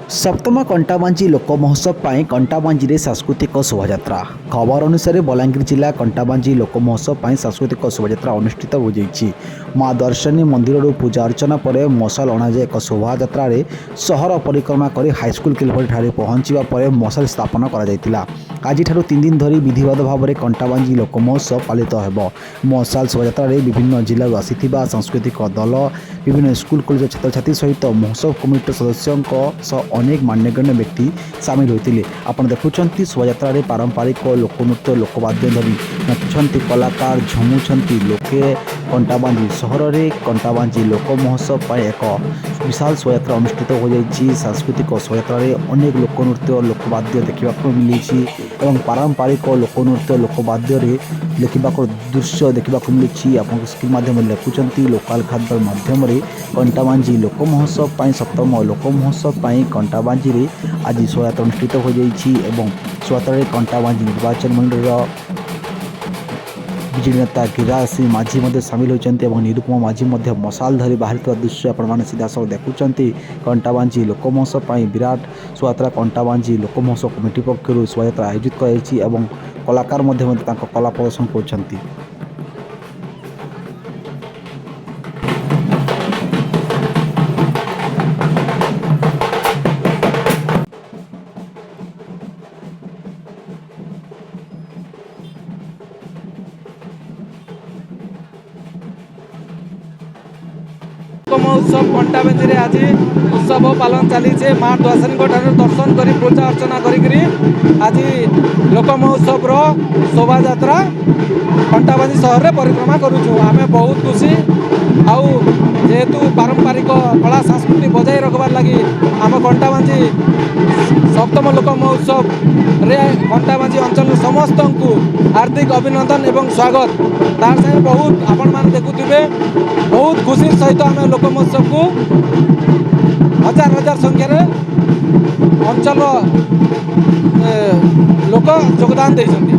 सप्तम कंटाबांजी लोक महोत्सव पर कंटाबांजी सांस्कृतिक शोभायात्रा। खबर अनुसार बलांगीर जिला कंटाबांजी लोक महोत्सव पर सांस्कृतिक शोभायात्रा अनुष्ठित हो जाइए। माँ दर्शनी मंदिर पूजा अर्चना पर मशाल अणाଯାए एक शोभायात्रा सहर परिक्रमा कर हाईस्कल किलपटी ठारे पहुंचा पर मशाल स्थापन कर आज 3 दिन धरी विधिवत भाव में कंटाबांजी लोक महोत्सव पालित हो। मशाल शोभायात्रा विभिन्न जिलू आसीथिबा सांस्कृतिक दल विभिन्न स्कूल कॉलेज छात्र छात्री सहित महोत्सव कमिटी सदस्यों अनेक मान्यगण्य व्यक्ति सामिल होते। आपण देखुं शोभायात्रा पारंपरिक लोकनृत्य लोकवाद्य धरी नाचुंट कलाकार झुमुंट लोके कंटाबांजी सहर में कंटाबांजी लोक महोत्सव पर एक विशाल शोभायात्रा अनुष्ठित हो जाएगी। सांस्कृतिक शोभायात्रा अनेक लोकनृत्य लोकवाद्य देखा मिली और पारंपरिक लोकनृत्य लोकवाद्य देखा दृश्य देखा मिली। आप स्क्रीन माध्यम देखुं लोकाल खाद्य माध्यम कंटाबांजी लोक महोत्सव पर सप्तम लोक महोत्सव पर कंटाबांजी आज शोभायात्रा अनुष्ठित हो जाइए। शोभायात्रा कंटाबांजी निर्वाचन मंडल विजेडी नेता गिरिराज सिंह माझी सामिल होती। निरुपमा माझी मशाल धरी बाहर दृश्य आपण सीधा सब देखुं। कंटाबांजी लोक महोत्सव पर विराट शोभायात्रा कंटाबांजी लोक महोत्सव कमिटी पक्षर शोभायात्रा आयोजित कर कलाकार कला प्रदर्शन कर। महोत्सव कंटाबांजी आज उत्सव पालन चली माँ दर्शनी दर्शन कर पूजा अर्चना करी आज लोक महोत्सव शोभा यात्रा कंटाबांजी सहर में परिक्रमा करुचु। आम बहुत खुशी जेहेतु पारंपरिक कला संस्कृति बजाय रखबार लगी आम कंटाबांजी सप्तम लोक महोत्सव रे कंटाबांजी अंचल समस्त को हार्दिक अभिनंदन एवं स्वागत। तार संगे बहुत आपण मान देखुथिबे बहुत खुशी सहित आम लोक महोत्सव को हजार हजार संख्यार अंचल लोक योगदान देइछन्ति।